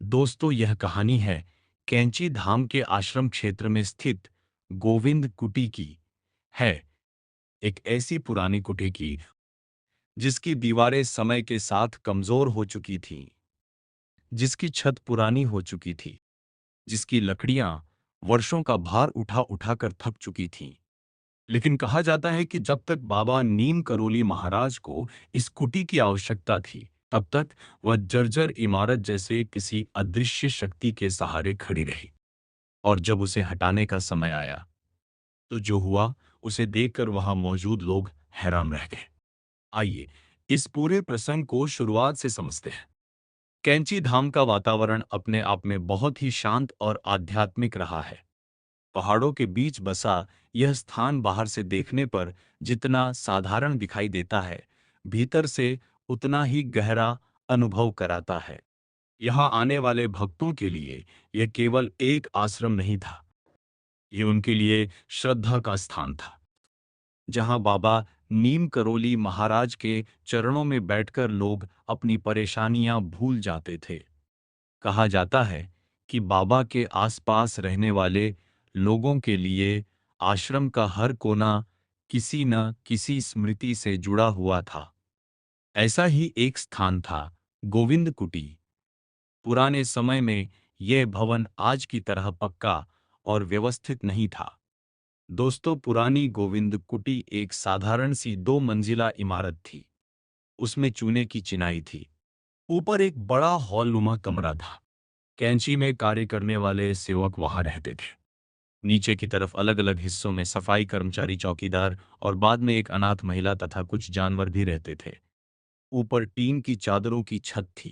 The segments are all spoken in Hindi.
दोस्तों, यह कहानी है कैंची धाम के आश्रम क्षेत्र में स्थित गोविंद कुटी की। है एक ऐसी पुरानी कुटी की जिसकी दीवारें समय के साथ कमजोर हो चुकी थीं, जिसकी छत पुरानी हो चुकी थी, जिसकी लकड़ियां वर्षों का भार उठा उठाकर थक चुकी थीं। लेकिन कहा जाता है कि जब तक बाबा नीम करोली महाराज को इस कुटी की आवश्यकता थी, तब तक वह जर्जर इमारत जैसे किसी अदृश्य शक्ति के सहारे खड़ी रही। और जब उसे हटाने का समय आया, तो जो हुआ उसे देखकर वहां मौजूद लोग हैरान रह गए। आइए इस पूरे प्रसंग को शुरुआत से समझते हैं। कैंची धाम का वातावरण अपने आप में बहुत ही शांत और आध्यात्मिक रहा है। पहाड़ों के बीच बसा यह स्थान बाहर से देखने पर जितना साधारण दिखाई देता है, भीतर से उतना ही गहरा अनुभव कराता है। यहाँ आने वाले भक्तों के लिए यह केवल एक आश्रम नहीं था, ये उनके लिए श्रद्धा का स्थान था, जहां बाबा नीम करोली महाराज के चरणों में बैठकर लोग अपनी परेशानियां भूल जाते थे। कहा जाता है कि बाबा के आसपास रहने वाले लोगों के लिए आश्रम का हर कोना किसी न किसी स्मृति से जुड़ा हुआ था। ऐसा ही एक स्थान था गोविंद कुटी। पुराने समय में यह भवन आज की तरह पक्का और व्यवस्थित नहीं था। दोस्तों, पुरानी गोविंद कुटी एक साधारण सी 2 मंजिला इमारत थी। उसमें चूने की चिनाई थी। ऊपर एक बड़ा हॉलनुमा कमरा था। कैंची में कार्य करने वाले सेवक वहां रहते थे। नीचे की तरफ अलग अलग हिस्सों में सफाई कर्मचारी, चौकीदार और बाद में एक अनाथ महिला तथा कुछ जानवर भी रहते थे। ऊपर टीन की चादरों की छत थी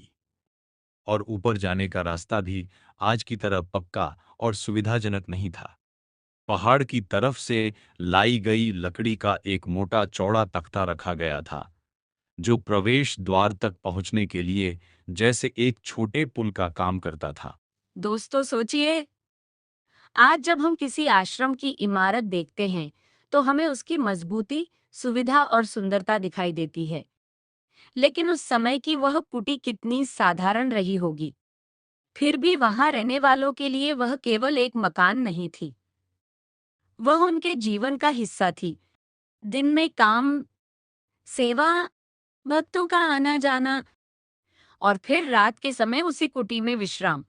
और ऊपर जाने का रास्ता भी आज की तरह पक्का और सुविधाजनक नहीं था। पहाड़ की तरफ से लाई गई लकड़ी का एक मोटा चौड़ा तख्ता रखा गया था, जो प्रवेश द्वार तक पहुंचने के लिए जैसे एक छोटे पुल का काम करता था। दोस्तों सोचिए, आज जब हम किसी आश्रम की इमारत देखते हैं तो हमें उसकी मजबूती, सुविधा और सुंदरता दिखाई देती है। लेकिन उस समय की वह कुटी कितनी साधारण रही होगी। फिर भी वहां रहने वालों के लिए वह केवल एक मकान नहीं थी, वह उनके जीवन का हिस्सा थी। दिन में काम, सेवा, भक्तों का आना जाना और फिर रात के समय उसी कुटी में विश्राम।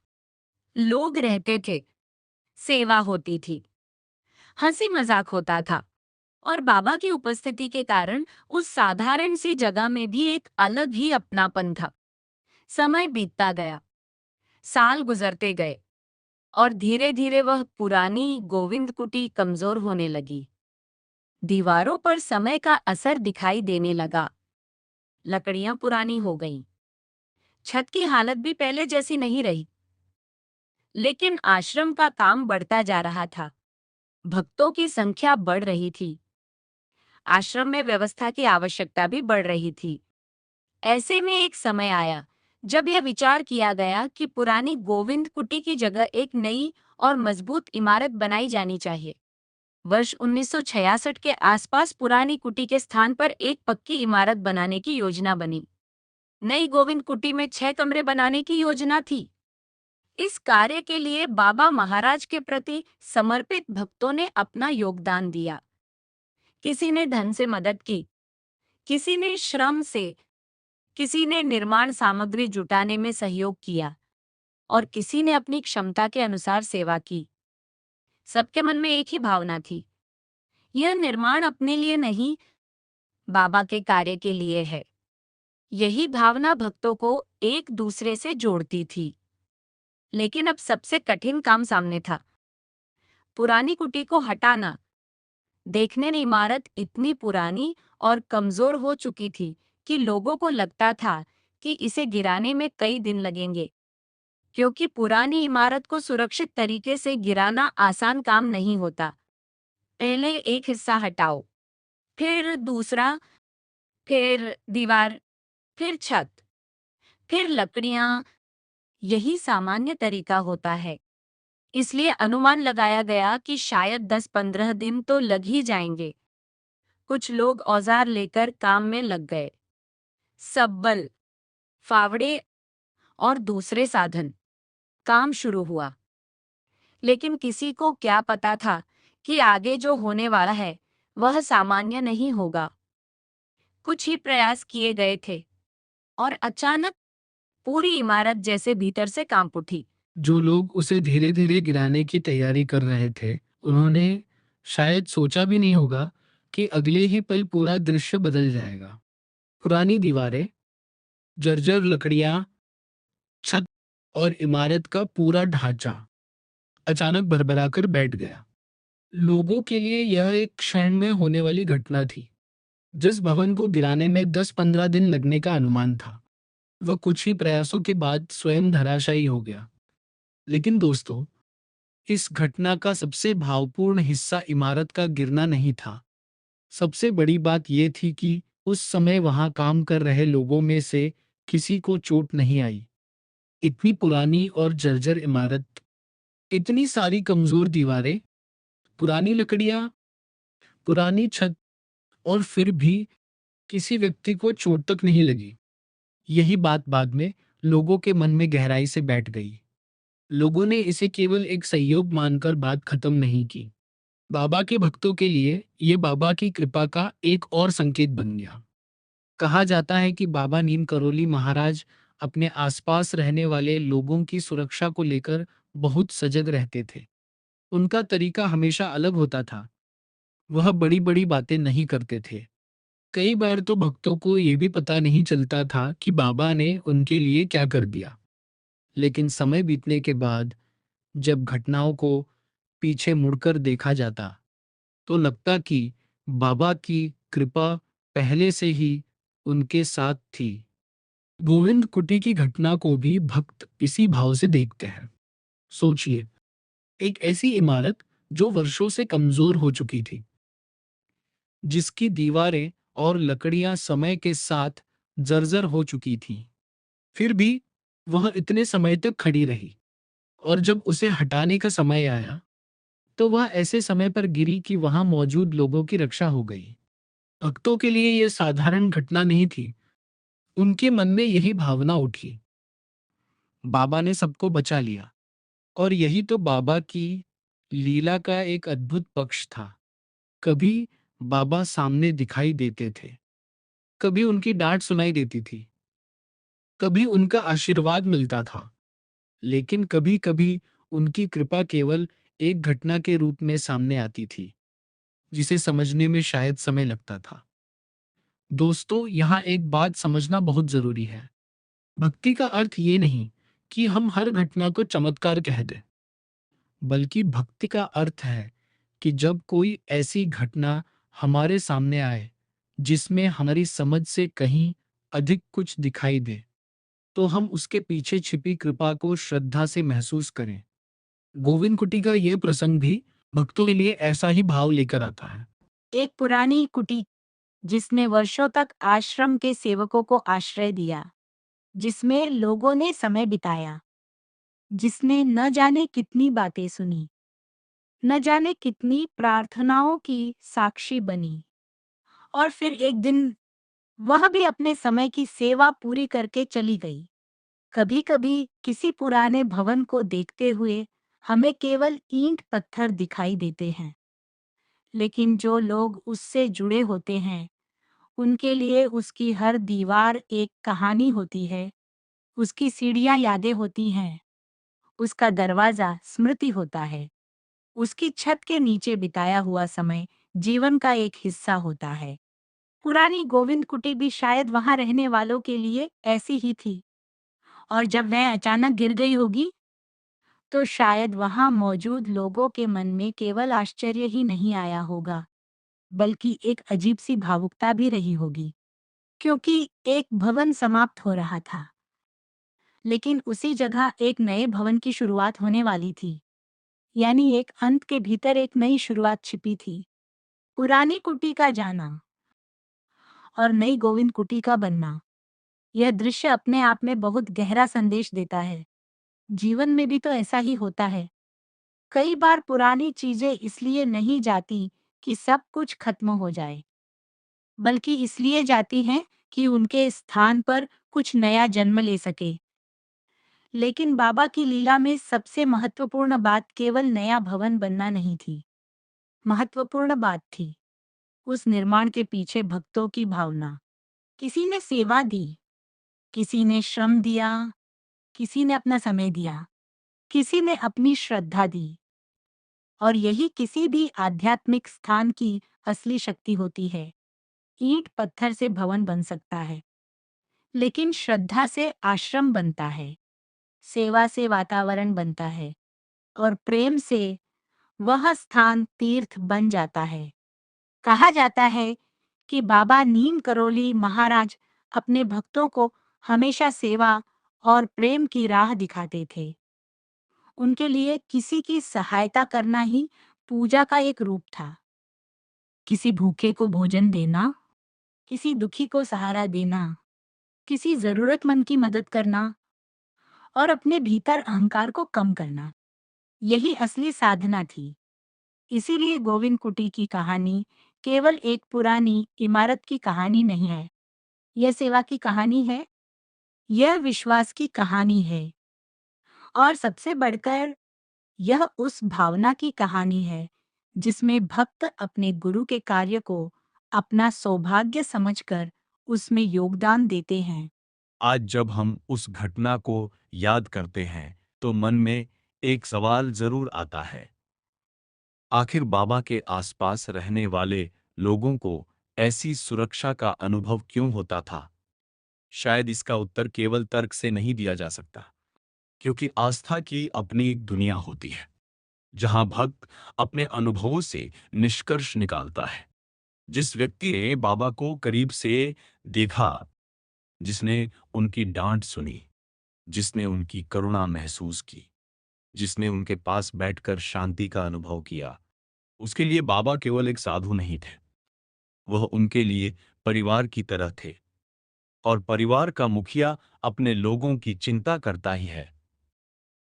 लोग रहते थे, सेवा होती थी, हंसी मजाक होता था और बाबा की उपस्थिति के कारण उस साधारण सी जगह में भी एक अलग ही अपनापन था। समय बीतता गया, साल गुजरते गए और धीरे धीरे वह पुरानी गोविंद कुटी कमजोर होने लगी। दीवारों पर समय का असर दिखाई देने लगा, लकड़ियां पुरानी हो गईं, छत की हालत भी पहले जैसी नहीं रही। लेकिन आश्रम का काम बढ़ता जा रहा था, भक्तों की संख्या बढ़ रही थी, आश्रम में व्यवस्था की आवश्यकता भी बढ़ रही थी। ऐसे में एक समय आया जब यह विचार किया गया कि पुरानी गोविंद कुटी की जगह एक नई और मजबूत इमारत बनाई जानी चाहिए। वर्ष 1966 के आसपास पुरानी कुटी के स्थान पर एक पक्की इमारत बनाने की योजना बनी। नई गोविंद कुटी में 6 कमरे बनाने की योजना थी। इस कार्य के लिए बाबा महाराज के प्रति समर्पित भक्तों ने अपना योगदान दिया। किसी ने धन से मदद की, किसी ने श्रम से, किसी ने निर्माण सामग्री जुटाने में सहयोग किया और किसी ने अपनी क्षमता के अनुसार सेवा की। सबके मन में एक ही भावना थी, यह निर्माण अपने लिए नहीं, बाबा के कार्य के लिए है। यही भावना भक्तों को एक दूसरे से जोड़ती थी। लेकिन अब सबसे कठिन काम सामने था, पुरानी कुटी को हटाना। देखने में इमारत इतनी पुरानी और कमजोर हो चुकी थी कि लोगों को लगता था कि इसे गिराने में कई दिन लगेंगे, क्योंकि पुरानी इमारत को सुरक्षित तरीके से गिराना आसान काम नहीं होता। पहले एक हिस्सा हटाओ, फिर दूसरा, फिर दीवार, फिर छत, फिर लकड़ियां। यही सामान्य तरीका होता है। इसलिए अनुमान लगाया गया कि शायद 10-15 दिन तो लग ही जाएंगे। कुछ लोग औजार लेकर काम में लग गए, सब्बल, फावड़े और दूसरे साधन। काम शुरू हुआ। लेकिन किसी को क्या पता था कि आगे जो होने वाला है वह सामान्य नहीं होगा। कुछ ही प्रयास किए गए थे और अचानक पूरी इमारत जैसे भीतर से कांप उठी। जो लोग उसे धीरे धीरे गिराने की तैयारी कर रहे थे, उन्होंने शायद सोचा भी नहीं होगा कि अगले ही पल पूरा दृश्य बदल जाएगा। पुरानी दीवारें, जर्जर लकड़ियां, छत और इमारत का पूरा ढांचा अचानक भरभराकर बैठ गया। लोगों के लिए यह एक क्षण में होने वाली घटना थी। जिस भवन को गिराने में 10-15 दिन लगने का अनुमान था, वह कुछ ही प्रयासों के बाद स्वयं धराशायी हो गया। लेकिन दोस्तों, इस घटना का सबसे भावपूर्ण हिस्सा इमारत का गिरना नहीं था। सबसे बड़ी बात यह थी कि उस समय वहां काम कर रहे लोगों में से किसी को चोट नहीं आई। इतनी पुरानी और जर्जर इमारत, इतनी सारी कमजोर दीवारें, पुरानी लकड़ियां, पुरानी छत, और फिर भी किसी व्यक्ति को चोट तक नहीं लगी। यही बात बाद में लोगों के मन में गहराई से बैठ गई। लोगों ने इसे केवल एक संयोग मानकर बात खत्म नहीं की। बाबा के भक्तों के लिए ये बाबा की कृपा का एक और संकेत बन गया। कहा जाता है कि बाबा नीम करोली महाराज अपने आसपास रहने वाले लोगों की सुरक्षा को लेकर बहुत सजग रहते थे। उनका तरीका हमेशा अलग होता था। वह बड़ी बड़ी बातें नहीं करते थे। कई बार तो भक्तों को ये भी पता नहीं चलता था कि बाबा ने उनके लिए क्या कर दिया। लेकिन समय बीतने के बाद जब घटनाओं को पीछे मुड़कर देखा जाता, तो लगता कि बाबा की कृपा पहले से ही उनके साथ थी। गोविंद कुटी की घटना को भी भक्त इसी भाव से देखते हैं। सोचिए, एक ऐसी इमारत जो वर्षों से कमजोर हो चुकी थी, जिसकी दीवारें और लकड़ियां समय के साथ जर्जर हो चुकी थीं, फिर भी वह इतने समय तक खड़ी रही। और जब उसे हटाने का समय आया, तो वह ऐसे समय पर गिरी कि वहां मौजूद लोगों की रक्षा हो गई। भक्तों के लिए यह साधारण घटना नहीं थी। उनके मन में यही भावना उठी, बाबा ने सबको बचा लिया। और यही तो बाबा की लीला का एक अद्भुत पक्ष था। कभी बाबा सामने दिखाई देते थे, कभी उनकी डांट सुनाई देती थी, कभी उनका आशीर्वाद मिलता था, लेकिन कभी कभी उनकी कृपा केवल एक घटना के रूप में सामने आती थी, जिसे समझने में शायद समय लगता था। दोस्तों, यहाँ एक बात समझना बहुत जरूरी है। भक्ति का अर्थ ये नहीं कि हम हर घटना को चमत्कार कह दें, बल्कि भक्ति का अर्थ है कि जब कोई ऐसी घटना हमारे सामने आए जिसमें हमारी समझ से कहीं अधिक कुछ दिखाई दे, तो हम उसके पीछे छिपी कृपा को श्रद्धा से महसूस करें। गोविंद कुटी का यह प्रसंग भी भक्तों के लिए ऐसा ही भाव लेकर आता है। एक पुरानी कुटी जिसने वर्षों तक आश्रम के सेवकों को आश्रय दिया, जिसमें लोगों ने समय बिताया, जिसने न जाने कितनी बातें सुनी, न जाने कितनी प्रार्थनाओं की साक्षी बनी, और फिर एक दिन वह भी अपने समय की सेवा पूरी करके चली गई। कभी कभी किसी पुराने भवन को देखते हुए हमें केवल ईंट पत्थर दिखाई देते हैं, लेकिन जो लोग उससे जुड़े होते हैं उनके लिए उसकी हर दीवार एक कहानी होती है। उसकी सीढ़ियां यादें होती हैं, उसका दरवाजा स्मृति होता है, उसकी छत के नीचे बिताया हुआ समय जीवन का एक हिस्सा होता है। पुरानी गोविंद कुटी भी शायद वहां रहने वालों के लिए ऐसी ही थी, और जब वह अचानक गिर गई होगी, तो शायद वहां मौजूद लोगों के मन में केवल आश्चर्य ही नहीं आया होगा, बल्कि एक अजीब सी भावुकता भी रही होगी। क्योंकि एक भवन समाप्त हो रहा था, लेकिन उसी जगह एक नए भवन की शुरुआत होने वाली थी। यानी एक अंत के भीतर एक नई शुरुआत छिपी थी। पुरानी कुटी का जाना और नई गोविंद कुटी का बनना, यह दृश्य अपने आप में बहुत गहरा संदेश देता है। जीवन में भी तो ऐसा ही होता है। कई बार पुरानी चीजें इसलिए नहीं जाती कि सब कुछ खत्म हो जाए, बल्कि इसलिए जाती हैं कि उनके स्थान पर कुछ नया जन्म ले सके। लेकिन बाबा की लीला में सबसे महत्वपूर्ण बात केवल नया भवन बनना नहीं थी। महत्वपूर्ण बात थी उस निर्माण के पीछे भक्तों की भावना। किसी ने सेवा दी, किसी ने श्रम दिया, किसी ने अपना समय दिया, किसी ने अपनी श्रद्धा दी। और यही किसी भी आध्यात्मिक स्थान की असली शक्ति होती है। ईंट पत्थर से भवन बन सकता है, लेकिन श्रद्धा से आश्रम बनता है, सेवा से वातावरण बनता है, और प्रेम से वह स्थान तीर्थ बन जाता है। कहा जाता है कि बाबा नीम करोली महाराज अपने भक्तों को हमेशा सेवा और प्रेम की राह दिखाते थे। उनके लिए किसी की सहायता करना ही पूजा का एक रूप था। किसी भूखे को भोजन देना, किसी दुखी को सहारा देना, किसी जरूरतमंद की मदद करना और अपने भीतर अहंकार को कम करना, यही असली साधना थी। इसीलिए गोविंद कुटी की कहानी केवल एक पुरानी इमारत की कहानी नहीं है। यह सेवा की कहानी है, यह विश्वास की कहानी है, और सबसे बढ़कर यह उस भावना की कहानी है जिसमें भक्त अपने गुरु के कार्य को अपना सौभाग्य समझकर उसमें योगदान देते हैं। आज जब हम उस घटना को याद करते हैं तो मन में एक सवाल जरूर आता है। आखिर बाबा के आसपास रहने वाले लोगों को ऐसी सुरक्षा का अनुभव क्यों होता था? शायद इसका उत्तर केवल तर्क से नहीं दिया जा सकता, क्योंकि आस्था की अपनी एक दुनिया होती है जहां भक्त अपने अनुभवों से निष्कर्ष निकालता है। जिस व्यक्ति ने बाबा को करीब से देखा, जिसने उनकी डांट सुनी, जिसने उनकी करुणा महसूस की, जिसने उनके पास बैठकर शांति का अनुभव किया, उसके लिए बाबा केवल एक साधु नहीं थे, वह उनके लिए परिवार की तरह थे। और परिवार का मुखिया अपने लोगों की चिंता करता ही है।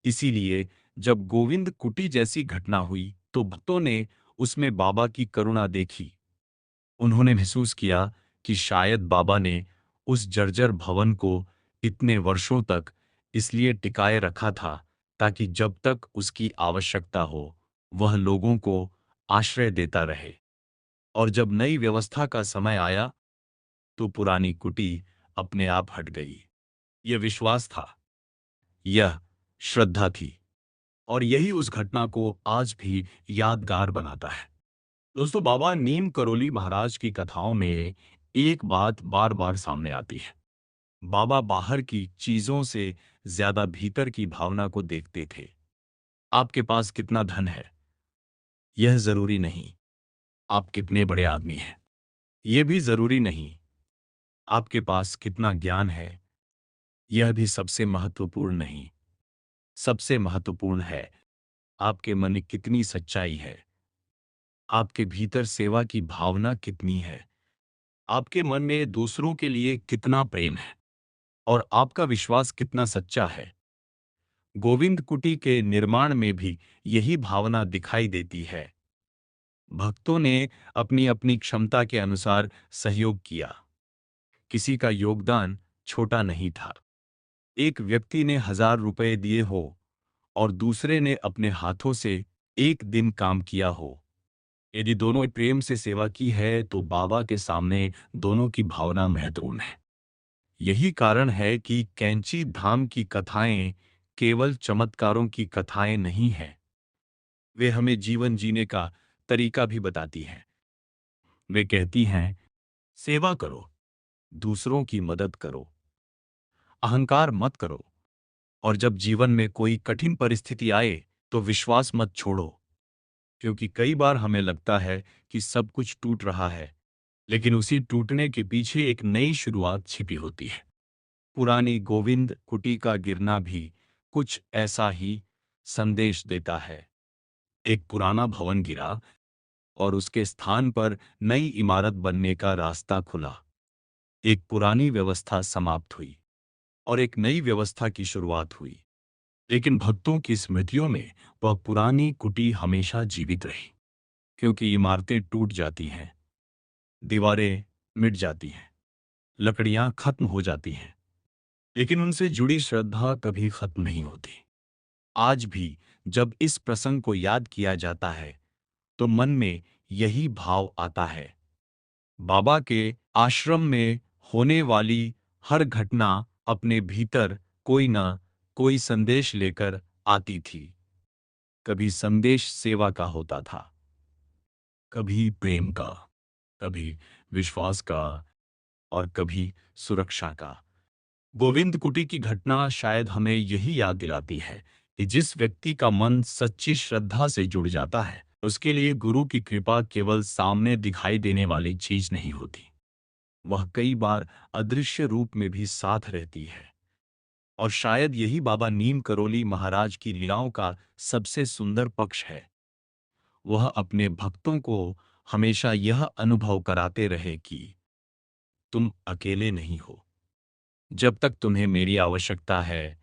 इसीलिए जब गोविंद कुटी जैसी घटना हुई तो भक्तों ने उसमें बाबा की करुणा देखी। उन्होंने महसूस किया कि शायद बाबा ने उस जर्जर भवन को इतने वर्षों तक इसलिए टिकाए रखा था ताकि जब तक उसकी आवश्यकता हो वह लोगों को आश्रय देता रहे। और जब नई व्यवस्था का समय आया तो पुरानी कुटी अपने आप हट गई। यह विश्वास था, यह श्रद्धा थी, और यही उस घटना को आज भी यादगार बनाता है। दोस्तों, बाबा नीम करोली महाराज की कथाओं में एक बात बार बार सामने आती है। बाबा बाहर की चीजों से ज्यादा भीतर की भावना को देखते थे। आपके पास कितना धन है यह जरूरी नहीं, आप कितने बड़े आदमी हैं यह भी जरूरी नहीं, आपके पास कितना ज्ञान है यह भी सबसे महत्वपूर्ण नहीं। सबसे महत्वपूर्ण है आपके मन में कितनी सच्चाई है, आपके भीतर सेवा की भावना कितनी है, आपके मन में दूसरों के लिए कितना प्रेम है, और आपका विश्वास कितना सच्चा है। गोविंद कुटी के निर्माण में भी यही भावना दिखाई देती है। भक्तों ने अपनी अपनी क्षमता के अनुसार सहयोग किया। किसी का योगदान छोटा नहीं था। एक व्यक्ति ने 1000 रुपए दिए हो और दूसरे ने अपने हाथों से एक दिन काम किया हो। यदि दोनों प्रेम से सेवा की है तो बाबा के सामने दोनों की भावना महत्वपूर्ण है। यही कारण है कि कैंची धाम की कथाएं केवल चमत्कारों की कथाएं नहीं हैं, वे हमें जीवन जीने का तरीका भी बताती हैं। वे कहती हैं, सेवा करो, दूसरों की मदद करो, अहंकार मत करो, और जब जीवन में कोई कठिन परिस्थिति आए तो विश्वास मत छोड़ो। क्योंकि कई बार हमें लगता है कि सब कुछ टूट रहा है, लेकिन उसी टूटने के पीछे एक नई शुरुआत छिपी होती है। पुरानी गोविंद कुटी का गिरना भी कुछ ऐसा ही संदेश देता है। एक पुराना भवन गिरा और उसके स्थान पर नई इमारत बनने का रास्ता खुला। एक पुरानी व्यवस्था समाप्त हुई और एक नई व्यवस्था की शुरुआत हुई। लेकिन भक्तों की स्मृतियों में वह पुरानी कुटी हमेशा जीवित रही। क्योंकि इमारतें टूट जाती हैं, दीवारें मिट जाती हैं, लकड़ियां खत्म हो जाती हैं, लेकिन उनसे जुड़ी श्रद्धा कभी खत्म नहीं होती। आज भी जब इस प्रसंग को याद किया जाता है तो मन में यही भाव आता है। बाबा के आश्रम में होने वाली हर घटना अपने भीतर कोई न कोई संदेश लेकर आती थी। कभी संदेश सेवा का होता था, कभी प्रेम का, कभी विश्वास का और कभी सुरक्षा का। गोविंद कुटी की घटना शायद हमें यही याद दिलाती है कि जिस व्यक्ति का मन सच्ची श्रद्धा से जुड़ जाता है उसके लिए गुरु की कृपा केवल सामने दिखाई देने वाली चीज नहीं होती, वह कई बार अदृश्य रूप में भी साथ रहती है। और शायद यही बाबा नीम करोली महाराज की लीलाओं का सबसे सुंदर पक्ष है। वह अपने भक्तों को हमेशा यह अनुभव कराते रहे कि तुम अकेले नहीं हो। जब तक तुम्हें मेरी आवश्यकता है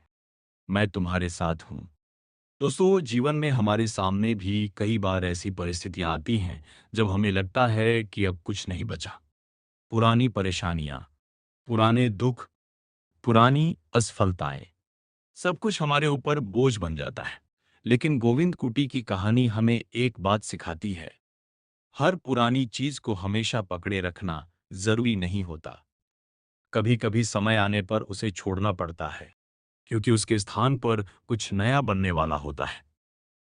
मैं तुम्हारे साथ हूं। दोस्तों, जीवन में हमारे सामने भी कई बार ऐसी परिस्थितियां आती हैं जब हमें लगता है कि अब कुछ नहीं बचा। पुरानी परेशानियां, पुराने दुख, पुरानी असफलताएं, सब कुछ हमारे ऊपर बोझ बन जाता है। लेकिन गोविंद कुटी की कहानी हमें एक बात सिखाती है, हर पुरानी चीज को हमेशा पकड़े रखना जरूरी नहीं होता। कभी कभी समय आने पर उसे छोड़ना पड़ता है, क्योंकि उसके स्थान पर कुछ नया बनने वाला होता है।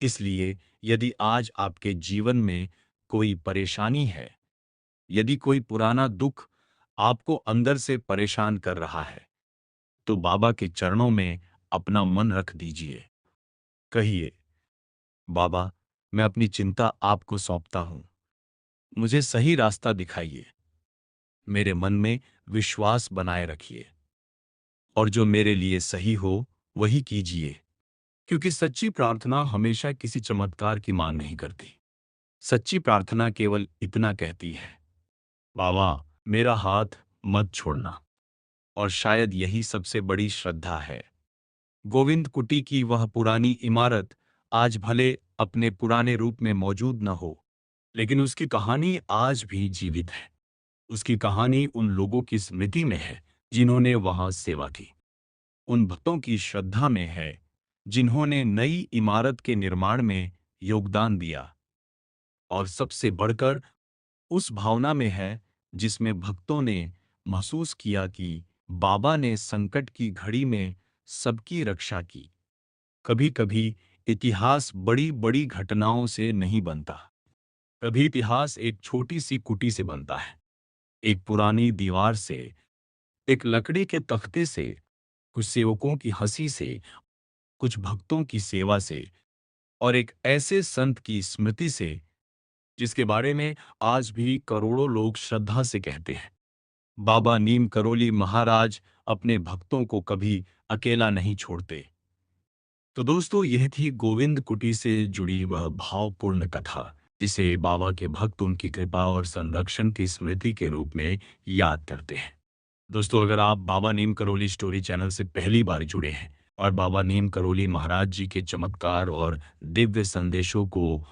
इसलिए यदि आज आपके जीवन में कोई परेशानी है, यदि कोई पुराना दुख आपको अंदर से परेशान कर रहा है, तो बाबा के चरणों में अपना मन रख दीजिए। कहिए, बाबा, मैं अपनी चिंता आपको सौंपता हूं। मुझे सही रास्ता दिखाइए। मेरे मन में विश्वास बनाए रखिए और जो मेरे लिए सही हो वही कीजिए। क्योंकि सच्ची प्रार्थना हमेशा किसी चमत्कार की मांग नहीं करती। सच्ची प्रार्थना केवल इतना कहती है, बाबा, मेरा हाथ मत छोड़ना। और शायद यही सबसे बड़ी श्रद्धा है। गोविंद कुटी की वह पुरानी इमारत आज भले अपने पुराने रूप में मौजूद न हो, लेकिन उसकी कहानी आज भी जीवित है। उसकी कहानी उन लोगों की स्मृति में है जिन्होंने वहां सेवा की, उन भक्तों की श्रद्धा में है जिन्होंने नई इमारत के निर्माण में योगदान दिया, और सबसे बढ़कर उस भावना में है जिसमें भक्तों ने महसूस किया कि बाबा ने संकट की घड़ी में सबकी रक्षा की। कभी कभी इतिहास बड़ी बड़ी घटनाओं से नहीं बनता। कभी इतिहास एक छोटी सी कुटी से बनता है, एक पुरानी दीवार से, एक लकड़ी के तख्ते से, कुछ सेवकों की हंसी से, कुछ भक्तों की सेवा से, और एक ऐसे संत की स्मृति से जिसके बारे में आज भी करोड़ों लोग श्रद्धा से कहते हैं। बाबा नीम करोली महाराज अपने भक्तों को कभी अकेला नहीं छोड़ते। तो दोस्तों, यह थी गोविंद कुटी से जुड़ी वह भावपूर्ण कथा जिसे बाबा के भक्त उनकी कृपा और संरक्षण की स्मृति के रूप में याद करते हैं। दोस्तों, अगर आप बाबा नीम करोली स्टोरी चैनल से पहली बार जुड़े हैं और बाबा नीम करोली महाराज जी के चमत्कार और दिव्य संदेशों को